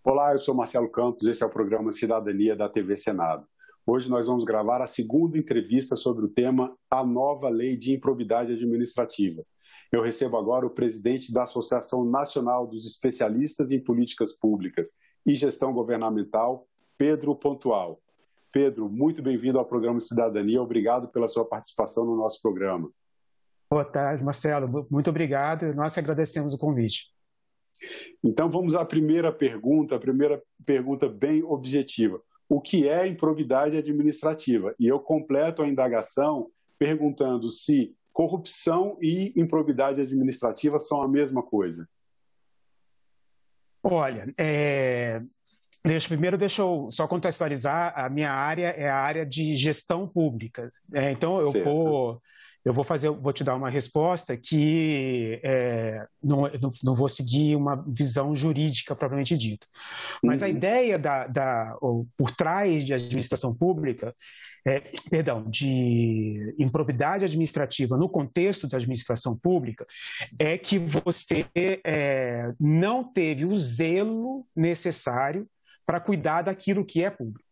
Olá, eu sou Marcelo Campos, esse é o programa Cidadania da TV Senado. Hoje nós vamos gravar a segunda entrevista sobre o tema A Nova Lei de Improbidade Administrativa. Eu recebo agora o presidente da Associação Nacional dos Especialistas em Políticas Públicas e Gestão Governamental, Pedro Pontual. Pedro, muito bem-vindo ao programa Cidadania, obrigado pela sua participação no nosso programa. Boa tarde, Marcelo, muito obrigado, nós agradecemos o convite. Então vamos à primeira pergunta bem objetiva. O que é improbidade administrativa? E eu completo a indagação perguntando se corrupção e improbidade administrativa são a mesma coisa. Olha, deixa eu só contextualizar, a minha área é a área de gestão pública. Então eu vou te dar uma resposta que não vou seguir uma visão jurídica propriamente dita. Mas a ideia por trás de administração pública, de improbidade administrativa no contexto da administração pública, é que você não teve o zelo necessário para cuidar daquilo que é público.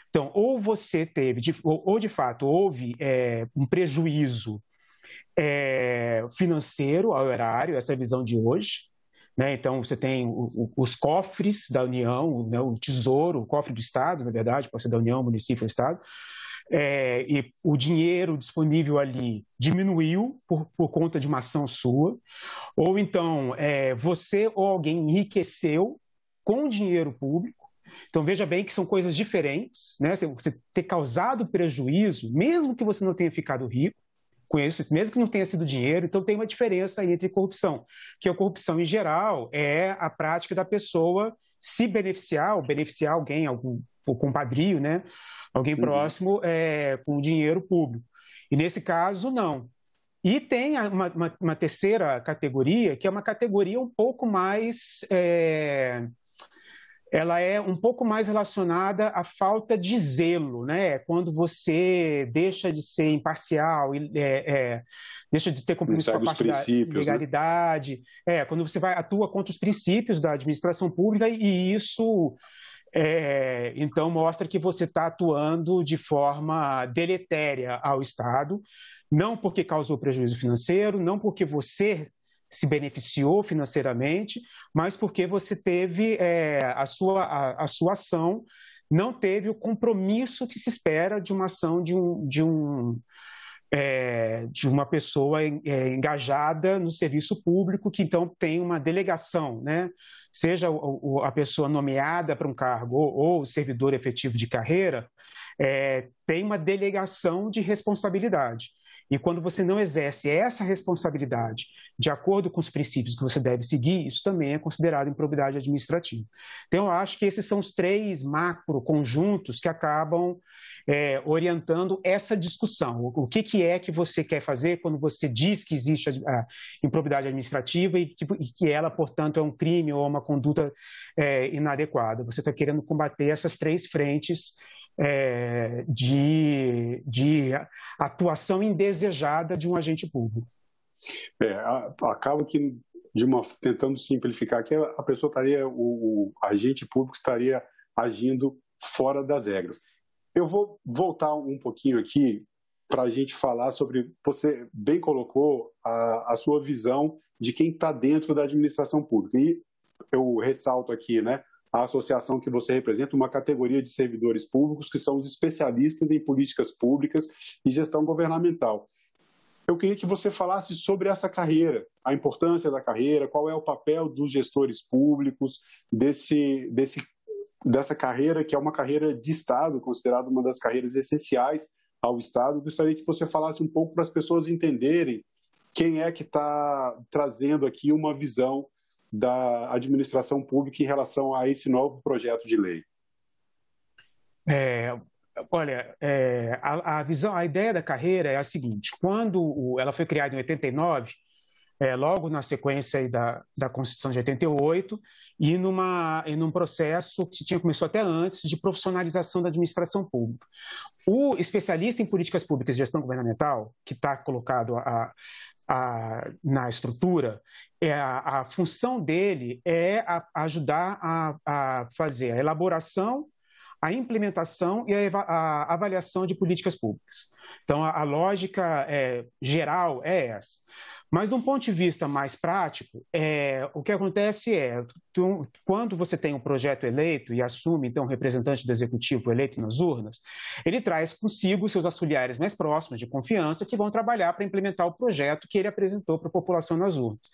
Então, ou você teve, ou de fato houve um prejuízo financeiro ao erário, essa é a visão de hoje, né? Então, você tem os cofres da União, né? O tesouro, o cofre do Estado, na verdade, pode ser da União, município ou Estado, e o dinheiro disponível ali diminuiu por conta de uma ação sua, ou então você ou alguém enriqueceu com dinheiro público. Então, veja bem que são coisas diferentes, né? Você ter causado prejuízo, mesmo que você não tenha ficado rico com isso, mesmo que não tenha sido dinheiro, então tem uma diferença aí entre corrupção, que a corrupção, em geral, é a prática da pessoa se beneficiar, ou beneficiar alguém, algum compadrio, né? Alguém próximo com dinheiro público. E, nesse caso, não. E tem uma terceira categoria, que é uma categoria um pouco mais... ela é um pouco mais relacionada à falta de zelo, né? Quando você deixa de ser imparcial, deixa de ter compromisso com a parte da legalidade, né? Quando você atua contra os princípios da administração pública e isso, então, mostra que você está atuando de forma deletéria ao Estado, não porque causou prejuízo financeiro, não porque você se beneficiou financeiramente, mas porque você teve a sua ação, não teve o compromisso que se espera de uma ação de uma pessoa engajada no serviço público, que então tem uma delegação, né? Seja a pessoa nomeada para um cargo ou o servidor efetivo de carreira, tem uma delegação de responsabilidade. E quando você não exerce essa responsabilidade de acordo com os princípios que você deve seguir, isso também é considerado improbidade administrativa. Então, eu acho que esses são os três macro conjuntos que acabam orientando essa discussão. O que é que você quer fazer quando você diz que existe a improbidade administrativa e que ela, portanto, é um crime ou uma conduta inadequada. Você está querendo combater essas três frentes de atuação indesejada de um agente público. Acaba que, tentando simplificar aqui, a pessoa estaria, o agente público estaria agindo fora das regras. Eu vou voltar um pouquinho aqui para a gente falar sobre, você bem colocou a sua visão de quem está dentro da administração pública. E eu ressalto aqui, né, a associação que você representa, uma categoria de servidores públicos que são os especialistas em políticas públicas e gestão governamental. Eu queria que você falasse sobre essa carreira, a importância da carreira, qual é o papel dos gestores públicos, dessa carreira que é uma carreira de Estado, considerada uma das carreiras essenciais ao Estado. Eu gostaria que você falasse um pouco para as pessoas entenderem quem é que está trazendo aqui uma visão da administração pública em relação a esse novo projeto de lei. Olha, a ideia da carreira é a seguinte: quando ela foi criada em 89, logo na sequência aí da Constituição de 88, e num processo que começou até antes de profissionalização da administração pública. O especialista em políticas públicas e gestão governamental, que está colocado na estrutura, a função dele é ajudar a fazer a elaboração, a implementação e a avaliação de políticas públicas. Então, a lógica geral é essa. Mas, de um ponto de vista mais prático, o que acontece quando você tem um projeto eleito e assume, então, um representante do executivo eleito nas urnas, ele traz consigo seus auxiliares mais próximos, de confiança, que vão trabalhar para implementar o projeto que ele apresentou para a população nas urnas.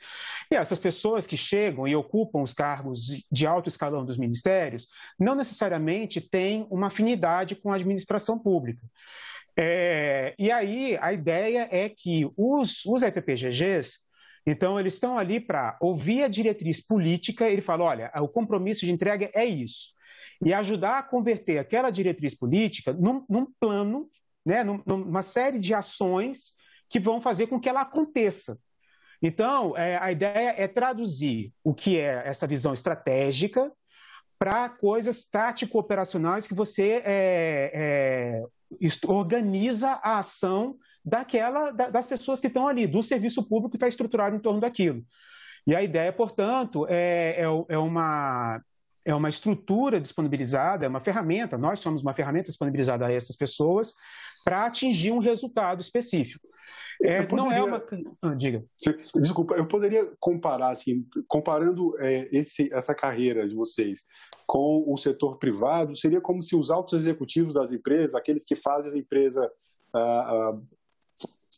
E essas pessoas que chegam e ocupam os cargos de alto escalão dos ministérios não necessariamente têm uma afinidade com a administração pública. E aí a ideia é que os EPPGGs, então, eles estão ali para ouvir a diretriz política. Ele fala, olha, o compromisso de entrega é isso, e ajudar a converter aquela diretriz política num plano, né, numa série de ações que vão fazer com que ela aconteça. Então, a ideia é traduzir o que é essa visão estratégica para coisas tático-operacionais que você organiza a ação das pessoas que estão ali, do serviço público que está estruturado em torno daquilo. E a ideia, portanto, é uma estrutura disponibilizada, é uma ferramenta, nós somos uma ferramenta disponibilizada a essas pessoas para atingir um resultado específico. Não é uma... diga. Desculpa, eu poderia comparar, assim, comparando essa carreira de vocês com o setor privado, seria como se os altos executivos das empresas, aqueles que fazem a empresa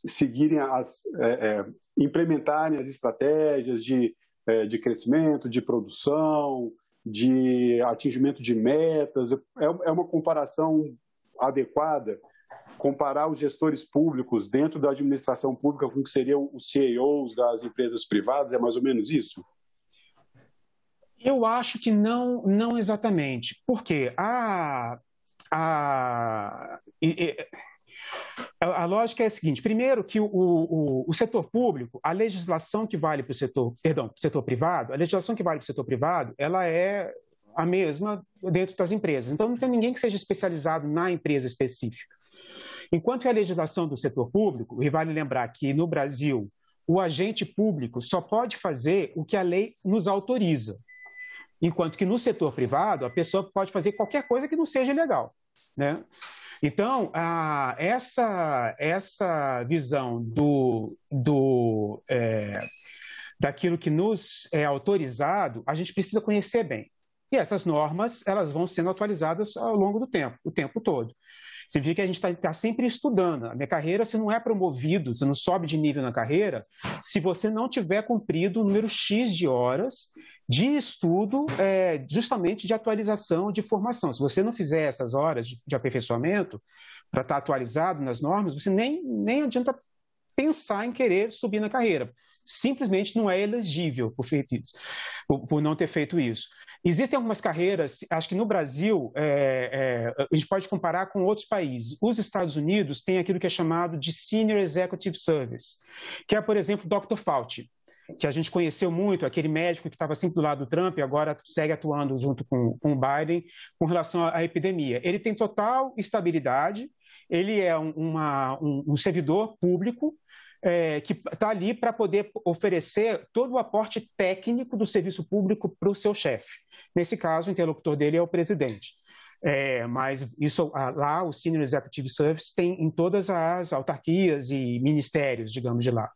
seguirem implementarem as estratégias de crescimento, de produção, de atingimento de metas. É uma comparação adequada? Comparar os gestores públicos dentro da administração pública com o que seriam os CEOs das empresas privadas, é mais ou menos isso? Eu acho que não exatamente, porque a lógica é a seguinte: primeiro que o setor público, a legislação que vale para o setor privado, a legislação que vale para o setor privado, ela é a mesma dentro das empresas. Então, não tem ninguém que seja especializado na empresa específica. Enquanto que a legislação do setor público, e vale lembrar que no Brasil o agente público só pode fazer o que a lei nos autoriza, enquanto que no setor privado a pessoa pode fazer qualquer coisa que não seja legal, né? Então, essa visão daquilo que nos é autorizado, a gente precisa conhecer bem. E essas normas, elas vão sendo atualizadas ao longo do tempo, o tempo todo. Significa que a gente está sempre estudando. A minha carreira, você não é promovido, você não sobe de nível na carreira se você não tiver cumprido o número X de horas de estudo, justamente de atualização, de formação. Se você não fizer essas horas de aperfeiçoamento para estar atualizado nas normas, você nem adianta pensar em querer subir na carreira. Simplesmente não é elegível por não ter feito isso. Existem algumas carreiras, acho que no Brasil, a gente pode comparar com outros países. Os Estados Unidos têm aquilo que é chamado de Senior Executive Service, que é, por exemplo, o Dr. Fauci, que a gente conheceu muito, aquele médico que estava sempre do lado do Trump e agora segue atuando junto com o Biden com relação à epidemia. Ele tem total estabilidade, ele é um servidor público, que está ali para poder oferecer todo o aporte técnico do serviço público para o seu chefe. Nesse caso, o interlocutor dele é o presidente. Mas isso lá, o Senior Executive Service tem em todas as autarquias e ministérios, digamos, de lá.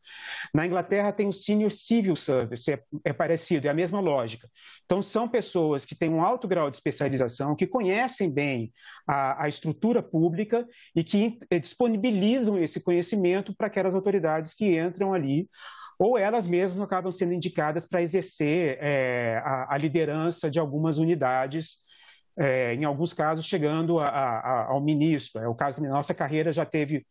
Na Inglaterra tem o Senior Civil Service, é parecido, é a mesma lógica. Então, são pessoas que têm um alto grau de especialização, que conhecem bem a estrutura pública e que disponibilizam esse conhecimento para aquelas autoridades que entram ali, ou elas mesmas acabam sendo indicadas para exercer a liderança de algumas unidades, em alguns casos chegando ao ministro. O caso da nossa carreira já teve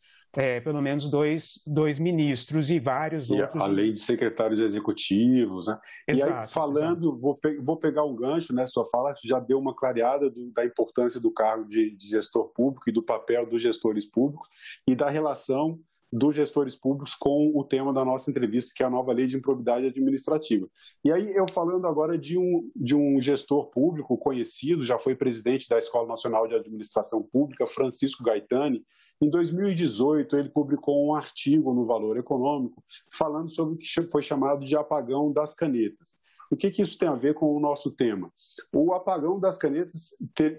pelo menos dois ministros e vários outros. Além de secretários executivos, né? Exato, e aí, falando, vou pegar um gancho, né? Sua fala já deu uma clareada da importância do cargo de gestor público e do papel dos gestores públicos e da relação dos gestores públicos com o tema da nossa entrevista, que é a nova lei de improbidade administrativa. E aí, eu falando agora de um gestor público conhecido, já foi presidente da Escola Nacional de Administração Pública, Francisco Gaetani. Em 2018, ele publicou um artigo no Valor Econômico falando sobre o que foi chamado de apagão das canetas. O que isso tem a ver com o nosso tema? O apagão das canetas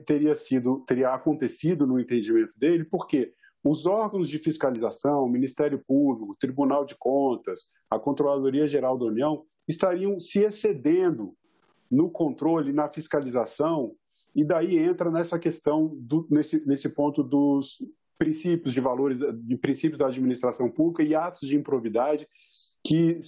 teria acontecido, no entendimento dele, porque os órgãos de fiscalização, o Ministério Público, o Tribunal de Contas, a Controladoria Geral da União, estariam se excedendo no controle, na fiscalização, e daí entra nessa questão, nesse ponto dos princípios de valores, de princípios da administração pública e atos de improbidade que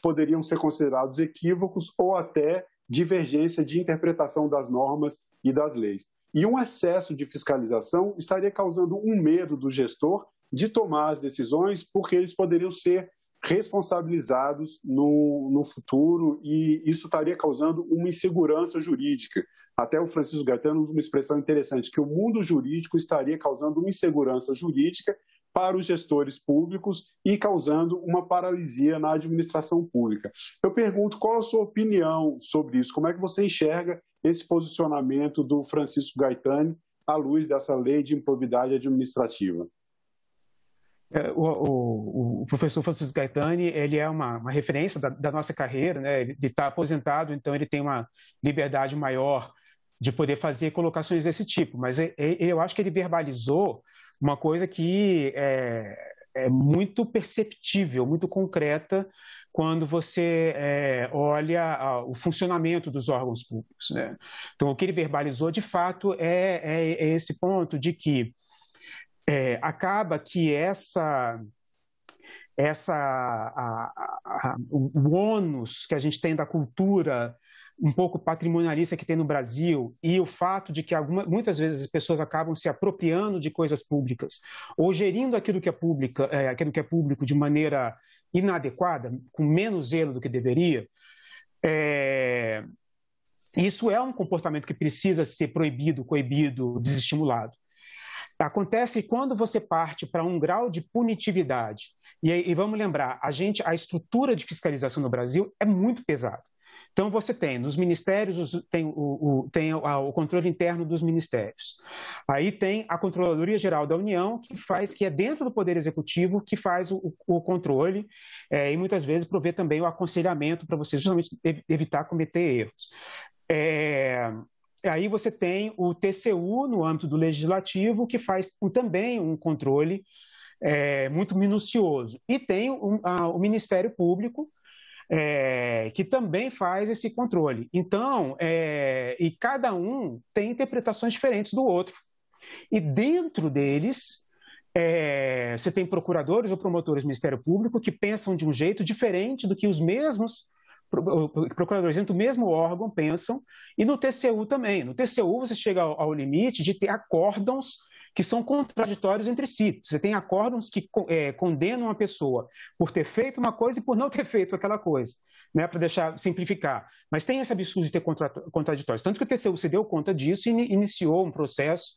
poderiam ser considerados equívocos ou até divergência de interpretação das normas e das leis. E um excesso de fiscalização estaria causando um medo do gestor de tomar as decisões, porque eles poderiam ser responsabilizados no futuro, e isso estaria causando uma insegurança jurídica. Até o Francisco Gaetani usa uma expressão interessante, que o mundo jurídico estaria causando uma insegurança jurídica para os gestores públicos e causando uma paralisia na administração pública. Eu pergunto, qual a sua opinião sobre isso? Como é que você enxerga esse posicionamento do Francisco Gaetani à luz dessa lei de improbidade administrativa? O professor Francisco Gaetani, ele é uma referência da nossa carreira, né? Ele está aposentado, então ele tem uma liberdade maior de poder fazer colocações desse tipo, mas eu acho que ele verbalizou uma coisa que é muito perceptível, muito concreta, quando você olha o funcionamento dos órgãos públicos, né? Então, o que ele verbalizou, de fato, é esse ponto de que acaba que o ônus que a gente tem da cultura um pouco patrimonialista que tem no Brasil, e o fato de que muitas vezes as pessoas acabam se apropriando de coisas públicas ou gerindo aquilo que é público de maneira inadequada, com menos zelo do que deveria, isso é um comportamento que precisa ser proibido, coibido, desestimulado. Acontece que quando você parte para um grau de punitividade, e vamos lembrar, a estrutura de fiscalização no Brasil é muito pesada. Então, você tem, nos ministérios, tem o controle interno dos ministérios. Aí tem a Controladoria Geral da União, que é dentro do Poder Executivo, que faz o controle e muitas vezes provê também o aconselhamento para você justamente evitar cometer erros. Aí você tem o TCU, no âmbito do Legislativo, que faz também um controle muito minucioso. E tem o Ministério Público, que também faz esse controle. Então, e cada um tem interpretações diferentes do outro. E dentro deles, você tem procuradores ou promotores do Ministério Público que pensam de um jeito diferente do que os mesmos procuradores dentro do mesmo órgão pensam, e no TCU também. No TCU você chega ao limite de ter acórdãos que são contraditórios entre si. Você tem acórdãos que condenam a pessoa por ter feito uma coisa e por não ter feito aquela coisa, né, para simplificar. Mas tem esse absurdo de ter contraditórios. Tanto que o TCU se deu conta disso e iniciou um processo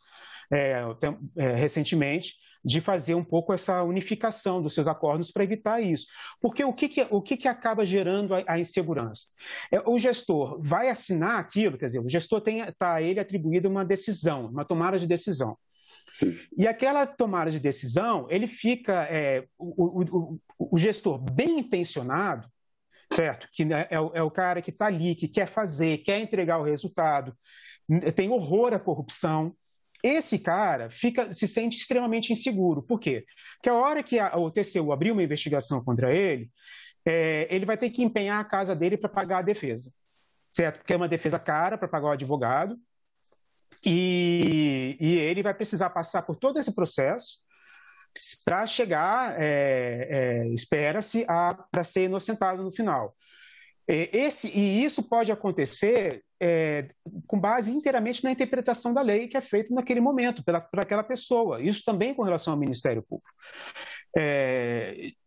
recentemente de fazer um pouco essa unificação dos seus acórdãos para evitar isso. Porque o que acaba gerando a insegurança? O gestor vai assinar aquilo, quer dizer, o gestor está a ele atribuída uma decisão, uma tomada de decisão. Sim. E aquela tomada de decisão, ele fica, o gestor bem intencionado, certo? Que é o cara que está ali, que quer fazer, quer entregar o resultado, tem horror à corrupção. Esse cara se sente extremamente inseguro. Por quê? Porque a hora que o TCU abrir uma investigação contra ele, ele vai ter que empenhar a casa dele para pagar a defesa, certo? Porque é uma defesa cara para pagar o advogado, e ele vai precisar passar por todo esse processo para chegar, espera-se, para ser inocentado no final. E isso pode acontecer com base inteiramente na interpretação da lei que é feita naquele momento, por aquela pessoa. Isso também com relação ao Ministério Público.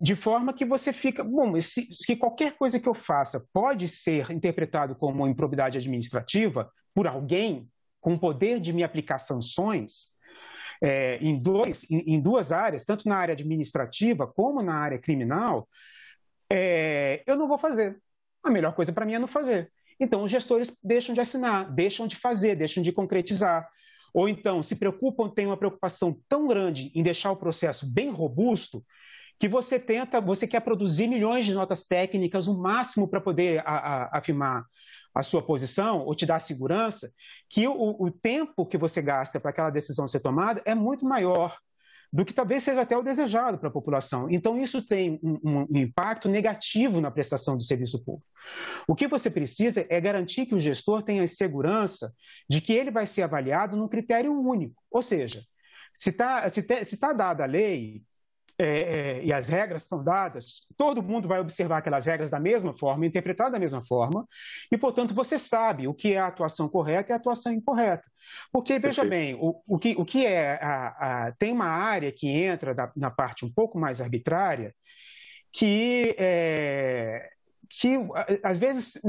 De forma que você fica... Bom, se qualquer coisa que eu faça pode ser interpretado como improbidade administrativa por alguém com o poder de me aplicar sanções, em duas áreas, tanto na área administrativa como na área criminal, eu não vou fazer. A melhor coisa para mim é não fazer. Então, os gestores deixam de assinar, deixam de fazer, deixam de concretizar. Ou então, se preocupam, têm uma preocupação tão grande em deixar o processo bem robusto, que você quer produzir milhões de notas técnicas, o máximo para poder afirmar a sua posição ou te dar segurança, que o tempo que você gasta para aquela decisão ser tomada é muito maior do que talvez seja até o desejado para a população. Então, isso tem um impacto negativo na prestação do serviço público. O que você precisa é garantir que o gestor tenha a segurança de que ele vai ser avaliado num critério único. Ou seja, se tá dada a lei e as regras estão dadas, todo mundo vai observar aquelas regras da mesma forma, interpretar da mesma forma, e, portanto, você sabe o que é a atuação correta e a atuação incorreta. Porque, veja bem, tem uma área que entra na parte um pouco mais arbitrária, que às vezes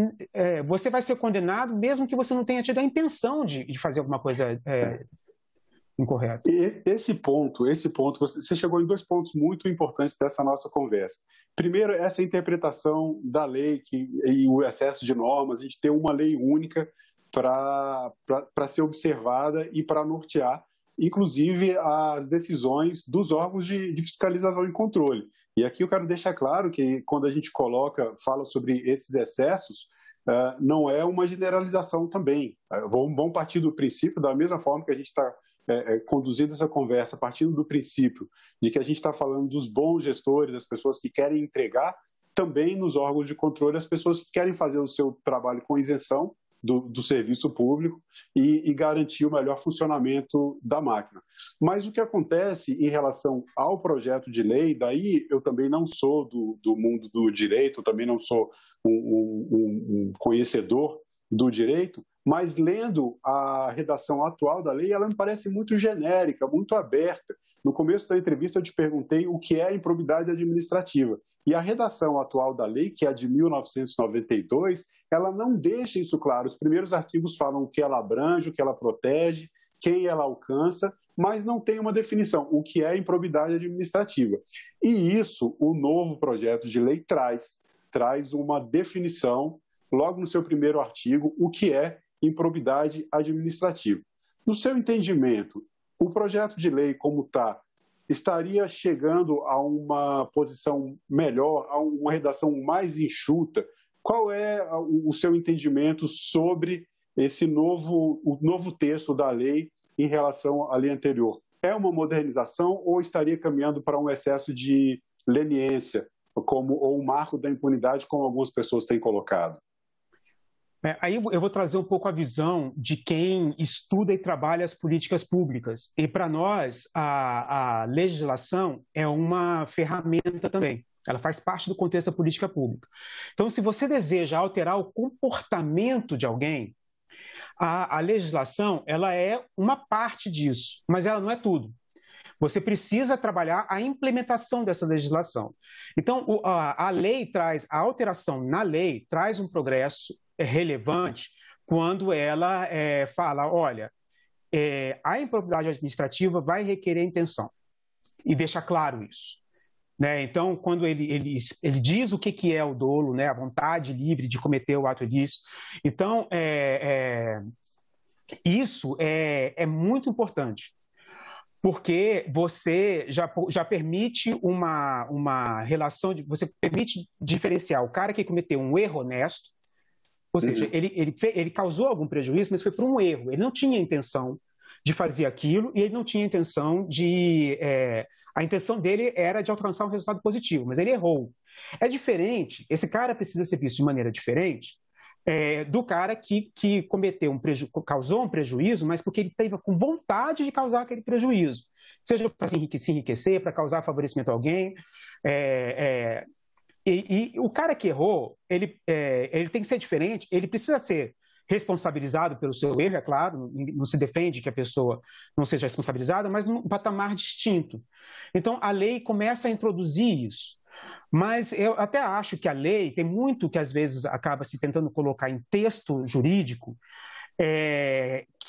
você vai ser condenado mesmo que você não tenha tido a intenção de fazer alguma coisa incorreto. Esse ponto, você chegou em 2 pontos muito importantes dessa nossa conversa. Primeiro, essa interpretação da lei e o excesso de normas, a gente ter uma lei única para ser observada e para nortear, inclusive, as decisões dos órgãos de fiscalização e controle. E aqui eu quero deixar claro que, quando a gente fala sobre esses excessos, não é uma generalização também. Vamos partir do princípio, da mesma forma que a gente está conduzindo essa conversa, partindo do princípio de que a gente está falando dos bons gestores, das pessoas que querem entregar, também nos órgãos de controle, as pessoas que querem fazer o seu trabalho com isenção do serviço público e garantir o melhor funcionamento da máquina. Mas o que acontece em relação ao projeto de lei, daí eu também não sou do mundo do direito, também não sou um conhecedor do direito, mas lendo a redação atual da lei, ela me parece muito genérica, muito aberta. No começo da entrevista eu te perguntei o que é improbidade administrativa. E a redação atual da lei, que é a de 1992, ela não deixa isso claro. Os primeiros artigos falam o que ela abrange, o que ela protege, quem ela alcança, mas não tem uma definição, o que é improbidade administrativa. E isso o novo projeto de lei traz uma definição, logo no seu primeiro artigo, o que é improbidade administrativa. No seu entendimento, o projeto de lei como está, estaria chegando a uma posição melhor, a uma redação mais enxuta? Qual é o seu entendimento sobre o novo texto da lei em relação à lei anterior? É uma modernização ou estaria caminhando para um excesso de leniência, ou um marco da impunidade, como algumas pessoas têm colocado? Aí eu vou trazer um pouco a visão de quem estuda e trabalha as políticas públicas. E, para nós, a legislação é uma ferramenta também. Ela faz parte do contexto da política pública. Então, se você deseja alterar o comportamento de alguém, a legislação ela é uma parte disso, mas ela não é tudo. Você precisa trabalhar a implementação dessa legislação. Então, a alteração na lei traz um progresso relevante quando ela fala, olha, a improbidade administrativa vai requerer intenção, e deixa claro isso. Né? Então, quando ele diz o que é o dolo, né? A vontade livre de cometer o ato ilícito, então, isso é muito importante, porque você já permite uma relação, você permite diferenciar o cara que cometeu um erro honesto, ou seja, ele causou algum prejuízo, mas foi por um erro. Ele não tinha intenção de fazer aquilo e ele não tinha intenção a intenção dele era de alcançar um resultado positivo, mas ele errou. É diferente, esse cara precisa ser visto de maneira diferente do cara que causou um prejuízo, mas porque ele teve com vontade de causar aquele prejuízo. Seja para se enriquecer, para causar favorecimento a alguém. E o cara que errou, ele tem que ser diferente, ele precisa ser responsabilizado pelo seu erro, é claro, não se defende que a pessoa não seja responsabilizada, mas num patamar distinto. Então, a lei começa a introduzir isso. Mas eu até acho que a lei tem muito que, às vezes, acaba se tentando colocar em texto jurídico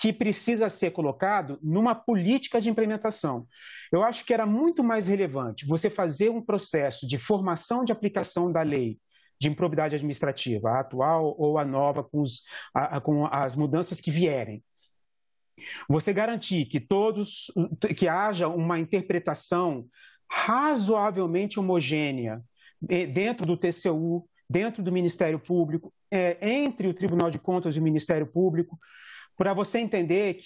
que precisa ser colocado numa política de implementação. Eu acho que era muito mais relevante você fazer um processo de formação de aplicação da lei de improbidade administrativa, a atual ou a nova, com as mudanças que vierem. Você garantir que haja uma interpretação razoavelmente homogênea dentro do TCU, dentro do Ministério Público, entre o Tribunal de Contas e o Ministério Público, para você entender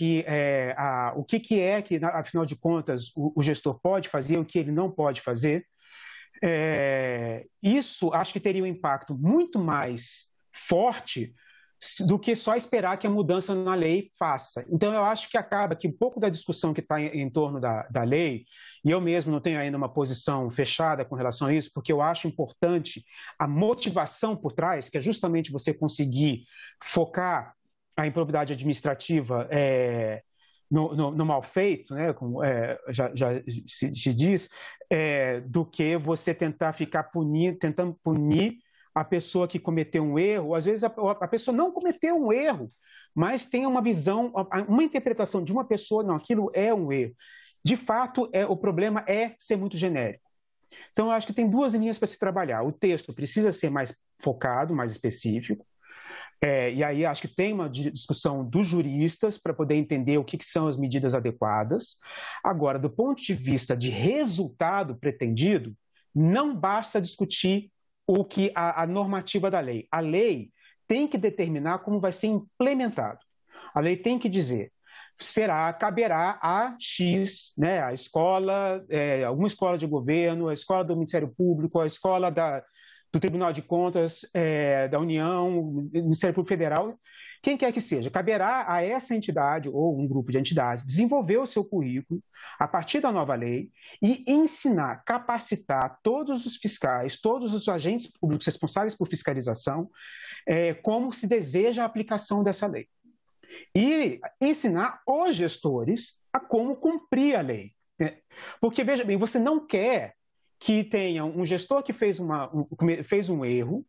o que é que, afinal de contas, o gestor pode fazer, o que ele não pode fazer. Isso acho que teria um impacto muito mais forte do que só esperar que a mudança na lei faça. Então, eu acho que acaba que um pouco da discussão que está em torno da lei, e eu mesmo não tenho ainda uma posição fechada com relação a isso, porque eu acho importante a motivação por trás, que é justamente você conseguir focar a improbidade administrativa no mal feito, né, como já se diz, do que você tentar tentando punir a pessoa que cometeu um erro. Às vezes a pessoa não cometeu um erro, mas tem uma visão, uma interpretação de uma pessoa, não, aquilo é um erro. De fato, o problema é ser muito genérico. Então, eu acho que tem duas linhas para se trabalhar. O texto precisa ser mais focado, mais específico, e aí acho que tem uma discussão dos juristas para poder entender o que são as medidas adequadas. Agora, do ponto de vista de resultado pretendido, não basta discutir a normativa da lei. A lei tem que determinar como vai ser implementado. A lei tem que dizer, caberá a X, né, a escola, alguma escola de governo, a escola do Ministério Público, a escola do Tribunal de Contas, da União, do Ministério Público Federal, quem quer que seja, caberá a essa entidade ou um grupo de entidades desenvolver o seu currículo a partir da nova lei e ensinar, capacitar todos os fiscais, todos os agentes públicos responsáveis por fiscalização, como se deseja a aplicação dessa lei. E ensinar os gestores a como cumprir a lei. Porque, veja bem, você não quer que tenha um gestor que fez um erro.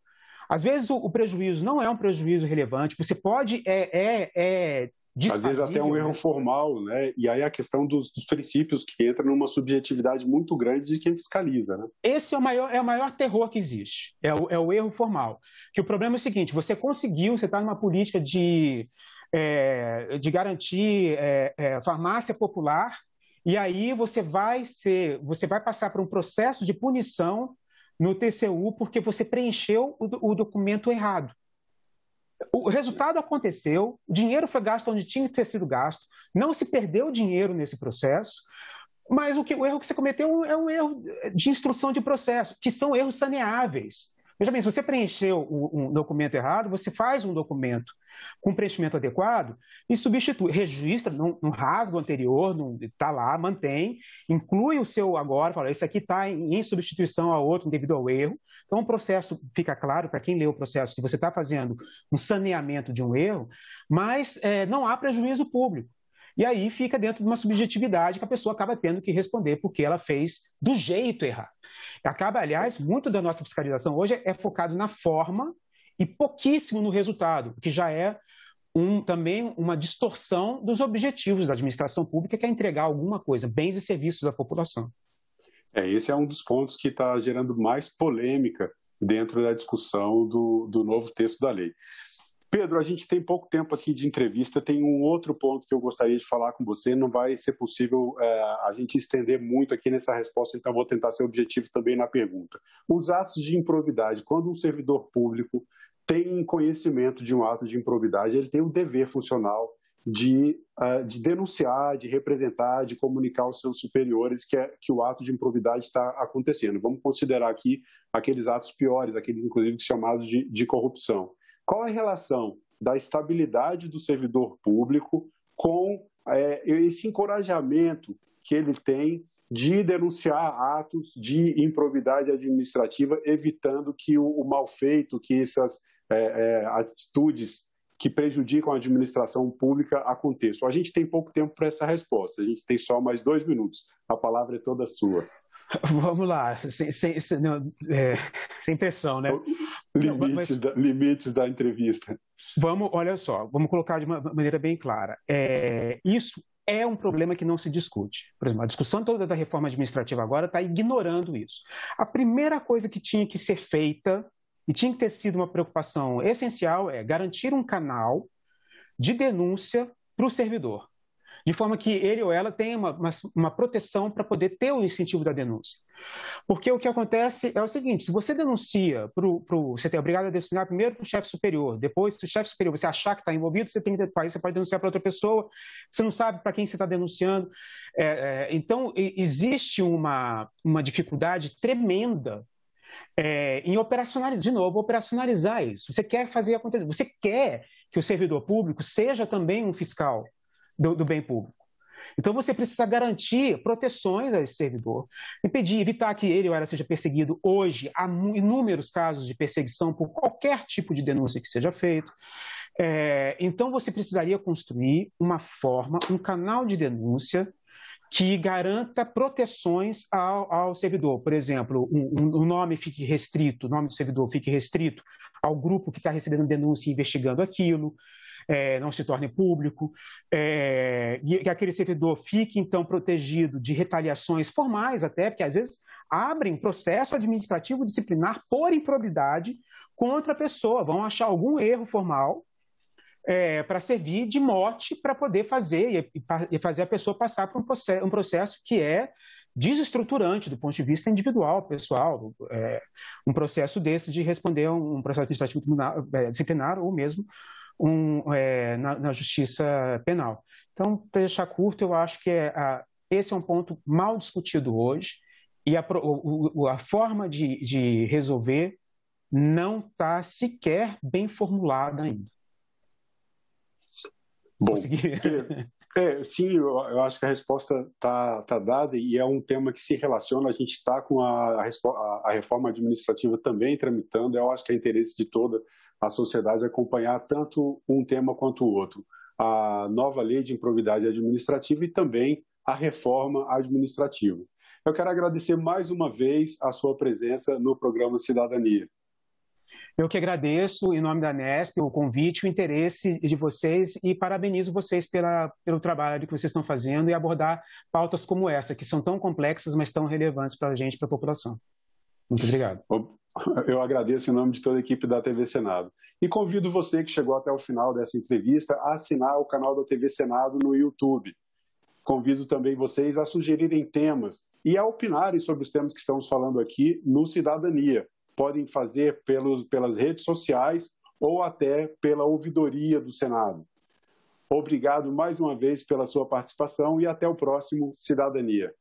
Às vezes o prejuízo não é um prejuízo relevante, você pode às vezes até um erro formal, né? E aí a questão dos princípios que entra numa subjetividade muito grande de quem fiscaliza, né? Esse é o maior terror que existe, é o erro formal. Que o problema é o seguinte, você está numa política de garantir farmácia popular, e aí você vai passar por um processo de punição no TCU porque você preencheu o documento errado. O resultado aconteceu, o dinheiro foi gasto onde tinha que ter sido gasto, não se perdeu dinheiro nesse processo, mas o erro que você cometeu é um erro de instrução de processo, que são erros saneáveis. Veja bem, se você preencheu um documento errado, você faz um documento com preenchimento adequado e substitui, registra, não rasga o anterior, está lá, mantém, inclui o seu agora, fala, esse aqui está em substituição a outro devido ao erro. Então, o processo fica claro para quem lê o processo que você está fazendo um saneamento de um erro, mas não há prejuízo público. E aí fica dentro de uma subjetividade que a pessoa acaba tendo que responder porque ela fez do jeito errado. Acaba, aliás, muito da nossa fiscalização hoje é focado na forma e pouquíssimo no resultado, que já é também uma distorção dos objetivos da administração pública, que é entregar alguma coisa, bens e serviços à população. Esse é um dos pontos que está gerando mais polêmica dentro da discussão do novo texto da lei. Pedro, a gente tem pouco tempo aqui de entrevista, tem um outro ponto que eu gostaria de falar com você, não vai ser possível a gente estender muito aqui nessa resposta, então vou tentar ser objetivo também na pergunta. Os atos de improbidade, quando um servidor público tem conhecimento de um ato de improbidade, ele tem o dever funcional de denunciar, de representar, de comunicar aos seus superiores que o ato de improbidade está acontecendo. Vamos considerar aqui aqueles atos piores, aqueles inclusive chamados de corrupção. Qual a relação da estabilidade do servidor público com esse encorajamento que ele tem de denunciar atos de improbidade administrativa, evitando que o mal feito, que essas atitudes que prejudicam a administração pública aconteçam? A gente tem pouco tempo para essa resposta, a gente tem só mais 2 minutos. A palavra é toda sua. Vamos lá, sem pressão, né? Limites da entrevista. Olha só, vamos colocar de uma maneira bem clara. Isso é um problema que não se discute. Por exemplo, a discussão toda da reforma administrativa agora está ignorando isso. A primeira coisa que tinha que ser feita, e tinha que ter sido uma preocupação essencial, é garantir um canal de denúncia para o servidor, de forma que ele ou ela tenha uma proteção para poder ter o incentivo da denúncia. Porque o que acontece é o seguinte, se você denuncia, você é obrigado a denunciar primeiro para o chefe superior, depois, se o chefe superior você achar que está envolvido, você pode denunciar para outra pessoa, você não sabe para quem você está denunciando. Então, existe uma dificuldade tremenda em operacionalizar isso. Você quer fazer acontecer, você quer que o servidor público seja também um fiscal do bem público. Então, você precisa garantir proteções a esse servidor, evitar que ele ou ela seja perseguido. Hoje, há inúmeros casos de perseguição por qualquer tipo de denúncia que seja feito. Então, você precisaria construir um canal de denúncia que garanta proteções ao servidor. Por exemplo, o nome do servidor fique restrito ao grupo que está recebendo denúncia e investigando aquilo, não se torne público, e que aquele servidor fique, então, protegido de retaliações formais até, porque às vezes abrem processo administrativo disciplinar por improbidade contra a pessoa, vão achar algum erro formal para servir de mote para poder fazer e fazer a pessoa passar por um processo que é desestruturante do ponto de vista individual, pessoal, um processo desse de responder a um processo administrativo disciplinar ou mesmo na justiça penal. Então, para deixar curto, eu acho que esse é um ponto mal discutido hoje e a forma de resolver não está sequer bem formulada ainda. Bom, sim, eu acho que a resposta está dada e é um tema que se relaciona, a gente está com a reforma administrativa também tramitando, eu acho que é interesse de toda a sociedade acompanhar tanto um tema quanto o outro, a nova lei de improbidade administrativa e também a reforma administrativa. Eu quero agradecer mais uma vez a sua presença no programa Cidadania. Eu que agradeço, em nome da Anesp, o convite, o interesse de vocês e parabenizo vocês pelo trabalho que vocês estão fazendo e abordar pautas como essa, que são tão complexas, mas tão relevantes para a gente, para a população. Muito obrigado. Eu agradeço em nome de toda a equipe da TV Senado. E convido você que chegou até o final dessa entrevista a assinar o canal da TV Senado no YouTube. Convido também vocês a sugerirem temas e a opinarem sobre os temas que estamos falando aqui no Cidadania. Podem fazer pelas redes sociais ou até pela ouvidoria do Senado. Obrigado mais uma vez pela sua participação e até o próximo Cidadania.